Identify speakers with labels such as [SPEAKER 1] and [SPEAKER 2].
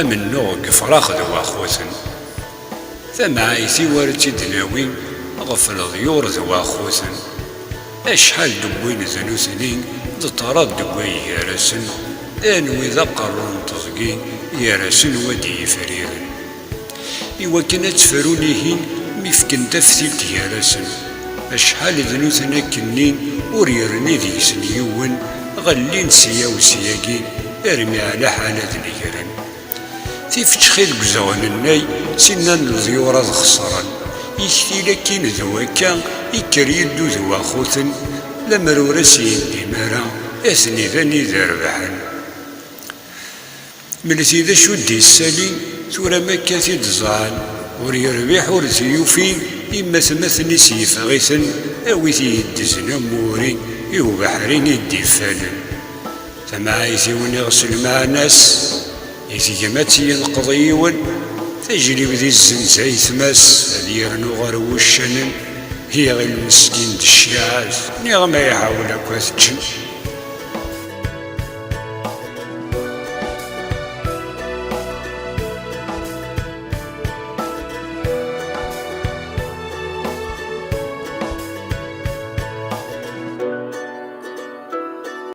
[SPEAKER 1] أمنو قفراخ ذو أخوثن ثمايثي ورتي دناوين غف الضيور ذو أخوثن أشحال دوين ذنوثنين ضطرات دوي يارسن أنوي ذا قرون تضقين يارسن ودي فريرن إوا كانت تفرونيهين ميفكن تفتيلت يارسن أشحال ذنوثنا كنين وريرني ذي سنيون غلين سيا وسياقين ارمي على حالة ذنيرن تيفتش خير بزوان الناي سنان الضيورة خسران يكتي لكين ذواكا يكر يدو ذوا خوثن لمرورة سين ديمارا اثني ذاني ذا ربحن ملتي ذا شدي السالين ثورة مكاتي دزان وريربيح ورثيوفين إما ثمثني سيف غيثن أويثي يدزنا موري يو بحرين يدي فالن ثمايثي ونغسل مع ناس إذا جماتي القضيون تجري بذي الزنزاي ثماس هذي يغنو غرو الشنن هي غير المسكين دشياز نغم يحاول أكوث جن